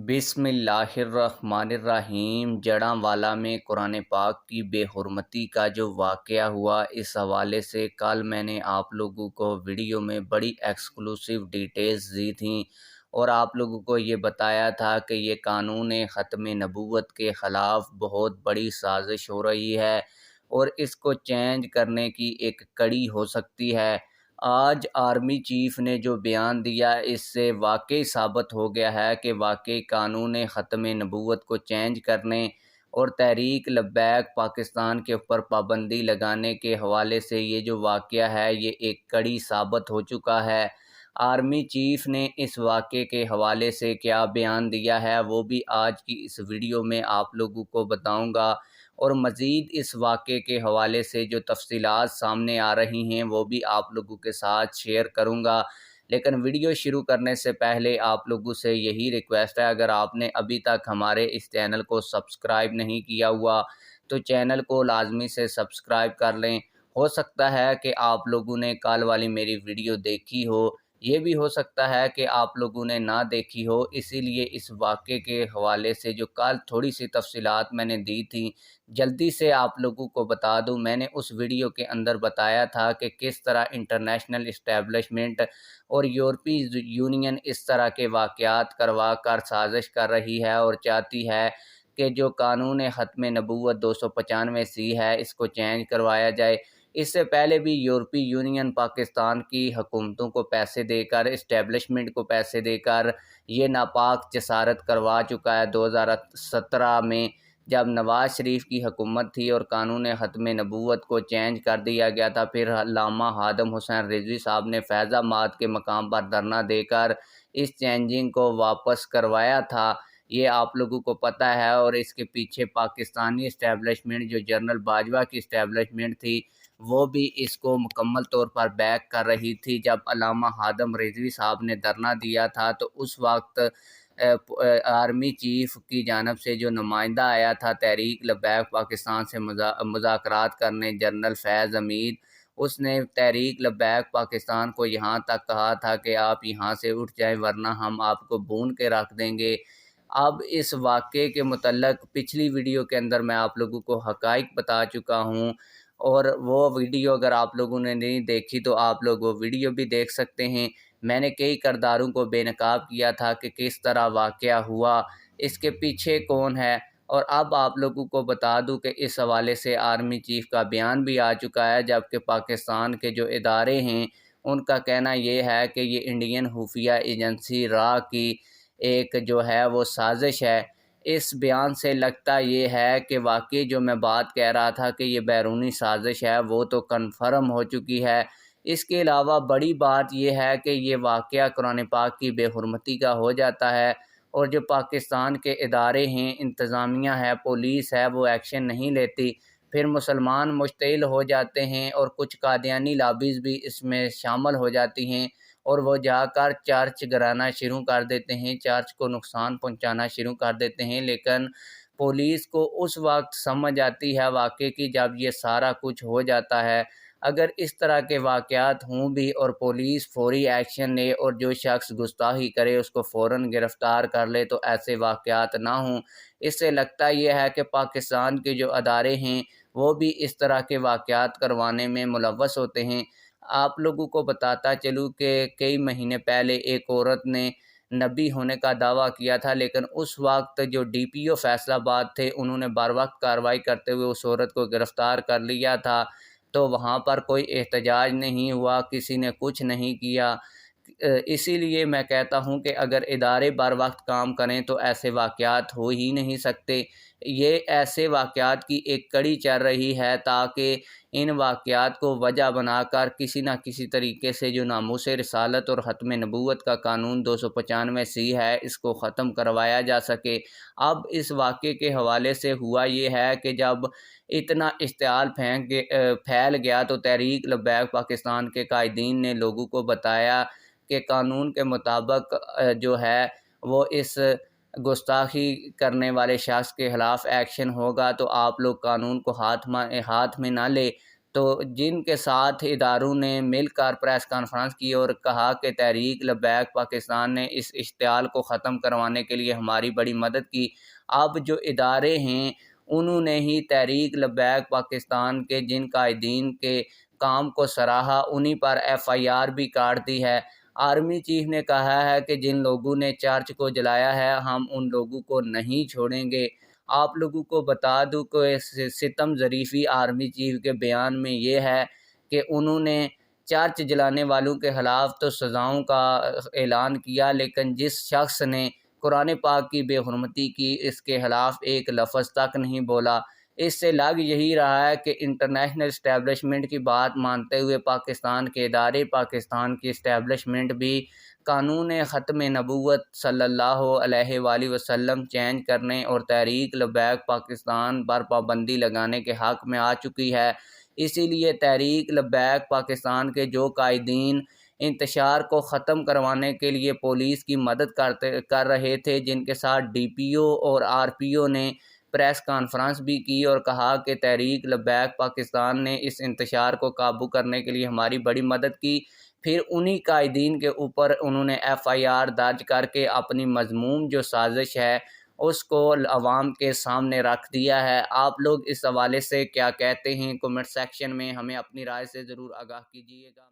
بسم اللہ الرحمن الرحیم۔ جڑاں میں قرآن پاک کی بے حرمتی کا جو واقعہ ہوا، اس حوالے سے کل میں نے آپ لوگوں کو ویڈیو میں بڑی ایکسکلوسیو ڈیٹیلز دی تھیں اور آپ لوگوں کو یہ بتایا تھا کہ یہ قانون ختم نبوت کے خلاف بہت بڑی سازش ہو رہی ہے اور اس کو چینج کرنے کی ایک کڑی ہو سکتی ہے۔ آج آرمی چیف نے جو بیان دیا، اس سے واقعی ثابت ہو گیا ہے کہ واقعی قانون ختم نبوت کو چینج کرنے اور تحریک لبیک پاکستان کے اوپر پابندی لگانے کے حوالے سے یہ جو واقعہ ہے یہ ایک کڑی ثابت ہو چکا ہے۔ آرمی چیف نے اس واقعے کے حوالے سے کیا بیان دیا ہے وہ بھی آج کی اس ویڈیو میں آپ لوگوں کو بتاؤں گا، اور مزید اس واقعے کے حوالے سے جو تفصیلات سامنے آ رہی ہیں وہ بھی آپ لوگوں کے ساتھ شیئر کروں گا۔ لیکن ویڈیو شروع کرنے سے پہلے آپ لوگوں سے یہی ریکویسٹ ہے، اگر آپ نے ابھی تک ہمارے اس چینل کو سبسکرائب نہیں کیا ہوا تو چینل کو لازمی سے سبسکرائب کر لیں۔ ہو سکتا ہے کہ آپ لوگوں نے کل والی میری ویڈیو دیکھی ہو، یہ بھی ہو سکتا ہے کہ آپ لوگوں نے نہ دیکھی ہو، اسی لیے اس واقعے کے حوالے سے جو کل تھوڑی سی تفصیلات میں نے دی تھی جلدی سے آپ لوگوں کو بتا دوں۔ میں نے اس ویڈیو کے اندر بتایا تھا کہ کس طرح انٹرنیشنل اسٹیبلشمنٹ اور یورپی یونین اس طرح کے واقعات کروا کر سازش کر رہی ہے اور چاہتی ہے کہ جو قانون ختم نبوت 295 ہے اس کو چینج کروایا جائے۔ اس سے پہلے بھی یورپی یونین پاکستان کی حکومتوں کو پیسے دے کر، اسٹیبلشمنٹ کو پیسے دے کر یہ ناپاک جسارت کروا چکا ہے۔ 2017 میں جب نواز شریف کی حکومت تھی اور قانون ختم نبوت کو چینج کر دیا گیا تھا، پھر علامہ خادم حسین رضوی صاحب نے فیض آباد کے مقام پر دھرنا دے کر اس چینجنگ کو واپس کروایا تھا، یہ آپ لوگوں کو پتہ ہے۔ اور اس کے پیچھے پاکستانی اسٹیبلشمنٹ جو جنرل باجوہ کی اسٹیبلشمنٹ تھی وہ بھی اس کو مکمل طور پر بیک کر رہی تھی۔ جب علامہ خادم رضوی صاحب نے دھرنا دیا تھا تو اس وقت آرمی چیف کی جانب سے جو نمائندہ آیا تھا تحریک لبیک پاکستان سے مذاکرات کرنے، جنرل فیض حمید، اس نے تحریک لبیک پاکستان کو یہاں تک کہا تھا کہ آپ یہاں سے اٹھ جائیں ورنہ ہم آپ کو بھون کے رکھ دیں گے۔ اب اس واقعے کے متعلق پچھلی ویڈیو کے اندر میں آپ لوگوں کو حقائق بتا چکا ہوں، اور وہ ویڈیو اگر آپ لوگوں نے نہیں دیکھی تو آپ لوگ وہ ویڈیو بھی دیکھ سکتے ہیں۔ میں نے کئی کرداروں کو بے نقاب کیا تھا کہ کس طرح واقعہ ہوا، اس کے پیچھے کون ہے، اور اب آپ لوگوں کو بتا دوں کہ اس حوالے سے آرمی چیف کا بیان بھی آ چکا ہے، جبکہ پاکستان کے جو ادارے ہیں ان کا کہنا یہ ہے کہ یہ انڈین خفیہ ایجنسی را کی ایک جو ہے وہ سازش ہے۔ اس بیان سے لگتا یہ ہے کہ واقعی جو میں بات کہہ رہا تھا کہ یہ بیرونی سازش ہے وہ تو کنفرم ہو چکی ہے۔ اس کے علاوہ بڑی بات یہ ہے کہ یہ واقعہ قرآن پاک کی بے حرمتی کا ہو جاتا ہے، اور جو پاکستان کے ادارے ہیں، انتظامیہ ہے، پولیس ہے، وہ ایکشن نہیں لیتی، پھر مسلمان مشتعل ہو جاتے ہیں اور کچھ قادیانی لابیز بھی اس میں شامل ہو جاتی ہیں اور وہ جا کر چرچ گرانا شروع کر دیتے ہیں، چرچ کو نقصان پہنچانا شروع کر دیتے ہیں۔ لیکن پولیس کو اس وقت سمجھ آتی ہے واقعے کی جب یہ سارا کچھ ہو جاتا ہے۔ اگر اس طرح کے واقعات ہوں بھی اور پولیس فوری ایکشن لے اور جو شخص گستاخی کرے اس کو فوراً گرفتار کر لے تو ایسے واقعات نہ ہوں۔ اس سے لگتا یہ ہے کہ پاکستان کے جو ادارے ہیں وہ بھی اس طرح کے واقعات کروانے میں ملوث ہوتے ہیں۔ آپ لوگوں کو بتاتا چلوں کہ کئی مہینے پہلے ایک عورت نے نبی ہونے کا دعویٰ کیا تھا، لیکن اس وقت جو ڈی پی او فیصل آباد تھے انہوں نے بر وقت کارروائی کرتے ہوئے اس عورت کو گرفتار کر لیا تھا، تو وہاں پر کوئی احتجاج نہیں ہوا، کسی نے کچھ نہیں کیا۔ اسی لیے میں کہتا ہوں کہ اگر ادارے بر وقت کام کریں تو ایسے واقعات ہو ہی نہیں سکتے۔ یہ ایسے واقعات کی ایک کڑی چل رہی ہے تاکہ ان واقعات کو وجہ بنا کر کسی نہ کسی طریقے سے جو ناموس رسالت اور ختم نبوت کا قانون 295 ہے اس کو ختم کروایا جا سکے۔ اب اس واقعے کے حوالے سے ہوا یہ ہے کہ جب اتنا اشتعال پھیل گیا تو تحریک لبیک پاکستان کے قائدین نے لوگوں کو بتایا کہ قانون کے مطابق جو ہے وہ اس گستاخی کرنے والے شخص کے خلاف ایکشن ہوگا، تو آپ لوگ قانون کو ہاتھ میں نہ لے۔ تو جن کے ساتھ اداروں نے مل کر پریس کانفرنس کی اور کہا کہ تحریک لبیک پاکستان نے اس اشتعال کو ختم کروانے کے لیے ہماری بڑی مدد کی۔ اب جو ادارے ہیں انہوں نے ہی تحریک لبیک پاکستان کے جن قائدین کے کام کو سراہا، انہی پر ایف آئی آر بھی کاٹ دی ہے۔ آرمی چیف نے کہا ہے کہ جن لوگوں نے چرچ کو جلایا ہے ہم ان لوگوں کو نہیں چھوڑیں گے۔ آپ لوگوں کو بتا دوں کہ ستم ظریفی آرمی چیف کے بیان میں یہ ہے کہ انہوں نے چرچ جلانے والوں کے خلاف تو سزاؤں کا اعلان کیا، لیکن جس شخص نے قرآن پاک کی بے حرمتی کی اس کے خلاف ایک لفظ تک نہیں بولا۔ اس سے لگ یہی رہا ہے کہ انٹرنیشنل اسٹیبلشمنٹ کی بات مانتے ہوئے پاکستان کے ادارے، پاکستان کی اسٹیبلشمنٹ بھی قانون ختم نبوت صلی اللہ علیہ وآلہ وسلم چینج کرنے اور تحریک لبیک پاکستان پر پابندی لگانے کے حق میں آ چکی ہے۔ اسی لیے تحریک لبیک پاکستان کے جو قائدین انتشار کو ختم کروانے کے لیے پولیس کی مدد کر رہے تھے، جن کے ساتھ ڈی پی او اور آر پی او نے پریس کانفرنس بھی کی اور کہا کہ تحریک لبیک پاکستان نے اس انتشار کو قابو کرنے کے لیے ہماری بڑی مدد کی، پھر انہی قائدین کے اوپر انہوں نے ایف آئی آر درج کر کے اپنی مذموم جو سازش ہے اس کو عوام کے سامنے رکھ دیا ہے۔ آپ لوگ اس حوالے سے کیا کہتے ہیں؟ کمنٹ سیکشن میں ہمیں اپنی رائے سے ضرور آگاہ کیجیے گا۔